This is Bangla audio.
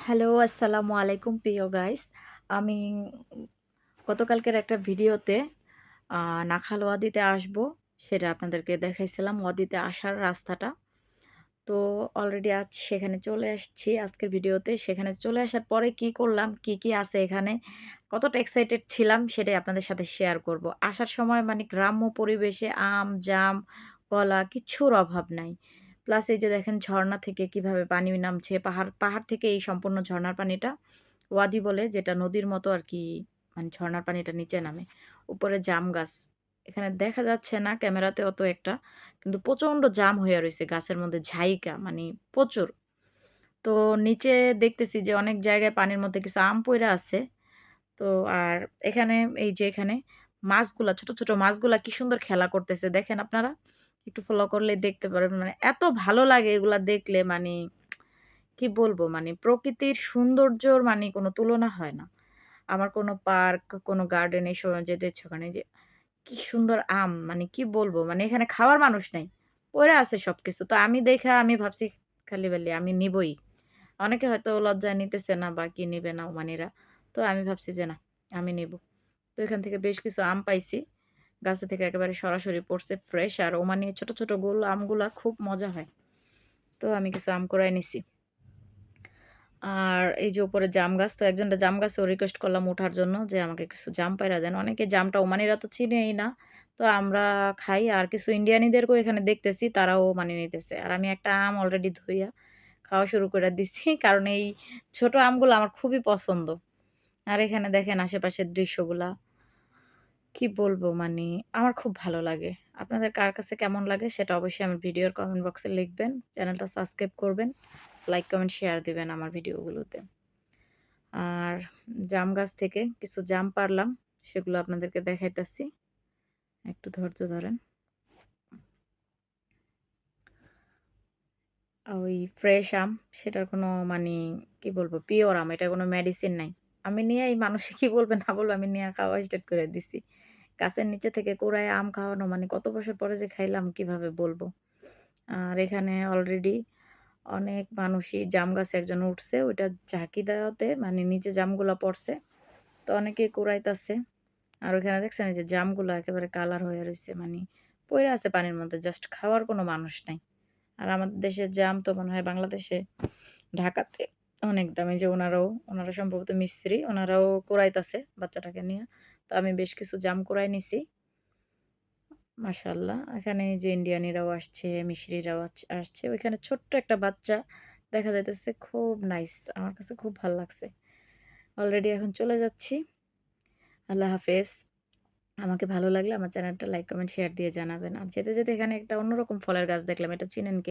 হ্যালো, আসসালামু আলাইকুম প্রিয় গাইস। আমি গতকালকের একটা ভিডিওতে নাখাল ওয়াদিতে আসবো, সেটা আপনাদেরকে দেখাইছিলাম ওয়াদিতে আসার রাস্তাটা। তো অলরেডি আজ সেখানে চলে আসছি আজকের ভিডিওতে। সেখানে চলে আসার পরে কি করলাম, কি আছে এখানে, কতটা এক্সাইটেড ছিলাম সেটাই আপনাদের সাথে শেয়ার করব। আসার সময় মানে গ্রাম্য পরিবেশে আম, জাম, কলা কিচ্ছুর অভাব নাই। প্লাস এই যে দেখেন ঝর্ণা থেকে কিভাবে পানি নামছে, পাহাড় থেকে এই সম্পূর্ণ ঝর্ণার পানিটা ওয়াদি বলে, যেটা নদীর মতো আরকি, মানে ঝর্ণার পানিটা নিচে নামে। উপরে জাম গাছ। এখানে দেখা যাচ্ছে না ক্যামেরাতে অত একটা। কিন্তু প্রচণ্ড জাম হইয়া রইছে গাছের মধ্যে ঝাইকা মানে প্রচুর। তো নিচে দেখতেছি যে অনেক জায়গায় পানির মধ্যে কিছু আম পইড়া আছে। তো আর এখানে এই যে এখানে মাছগুলা, ছোট, ছোট মাছগুলা কি সুন্দর খেলা করতেছে দেখেন আপনারা। একটু ফলো করলেই দেখতে পারবেন। মানে এত ভালো লাগে এগুলা দেখলে, মানে কি বলবো, মানে প্রকৃতির সৌন্দর্যর মানে কোনো তুলনা হয় না। আমার কোনো পার্ক, কোনো গার্ডেন এসব যেতে ইচ্ছে করে না। এই যে কি সুন্দর আম, মানে কি বলবো, মানে এখানে খাওয়ার মানুষ নাই। পইড়া আছে সবকিছু। তো আমি ভাবছি খালি বেলি আমি নিবই। অনেকে হয়তো লজ্জায় নিতেছে না বা কি নিবে না ওমানিরা। তো আমি ভাবছি যে না, আমি নিব। তো এখান থেকে বেশ কিছু আম পাইছি। গাছে থেকে একেবারে সরাসরি পড়ছে ফ্রেশ। আর ওমানি ছোট, ছোট গোল আমগুলা খুব মজা হয়। তো আমি কিছু আম কুড়ায় নিছি। আর এই যে উপরে জাম গাছ, তো একজনটা জাম গাছেও রিকোয়েস্ট করলাম উঠার জন্য যে, "আমাকে কিছু জাম পাইড়া দেন।" অনেকে জামটা ওমানিরা তো চিনেই না। তো আমরা খাই। আর কিছু ইন্ডিয়ানিদেরকেও এখানে দেখতেছি, তারাও মানে নিতেছে। আর আমি একটা আম অলরেডি ধুইয়া খাওয়া শুরু করে দিছি। কারণ এই ছোট আমগুলো আমার খুবই পছন্দ। আর এখানে দেখেন আশেপাশের দৃশ্যগুলা। কি বলবো, মানে আমার খুব ভালো লাগে। আপনাদের কার কাছে কেমন লাগে সেটা অবশ্যই আমার ভিডিওর কমেন্ট বক্সে লিখবেন। চ্যানেলটা সাবস্ক্রাইব করবেন। লাইক, কমেন্ট, শেয়ার দিবেন আমার ভিডিওগুলোতে। আর জাম গাছ থেকে কিছু জাম পাড়লাম, সেগুলো আপনাদেরকে দেখাইতাছি। একটু ধৈর্য ধরেন। ওই ফ্রেশ আম, সেটার কোনো মানে কি বলবো, পিওর আম, এটার কোনো মেডিসিন নাই। আমি নিয়ে এই মানুষে কি বলবে না বলবে, আমি নিয়ে খাওয়া স্টার্ট করে দিছি। গাছের নিচে থেকে কুড়ায় আম খাওয়ানো মানে কত বছর পরে যে খাইলাম কিভাবে বলবো। আর এখানে অলরেডি অনেক মানুষই জাম গাছে একজন উঠছে, ওইটা ঝাঁকি দেওয়াতে মানে নিচে জামগুলা পড়ছে। তো অনেকেই কুড়াইতাছে। আর ওখানে দেখছেন এই যে জামগুলা একেবারে কালার হয়ে রইছে, মানে পইড়া আছে পানির মধ্যে, জাস্ট খাওয়ার কোনো মানুষ নাই। আর আমাদের দেশের জাম তো মনে হয় বাংলাদেশে, ঢাকাতে অনেক দাম। এই যে ওনারা সম্ভবত মিস্ত্রি, ওনারাও কুড়াইতাছে বাচ্চাটাকে নিয়ে। তো আমি বেশ কিছু জাম কুড়াই নিছি। মাশাআল্লাহ। এখানে এই যে ইন্ডিয়ানিরাও আসছে, মিশরিরাও আসছে। ওইখানে ছোট্ট একটা বাচ্চা দেখা যাইতেছে, খুব নাইস। আমার কাছে খুব ভাল লাগছে। অলরেডি এখন চলে যাচ্ছি। আল্লাহ হাফেজ। আমাকে ভালো লাগলে আমার চ্যানেলটা লাইক, কমেন্ট, শেয়ার দিয়ে জানাবেন। আর যেতে, যেতে এখানে একটা অন্যরকম ফলের গাছ দেখলাম। এটা চিনেন কি?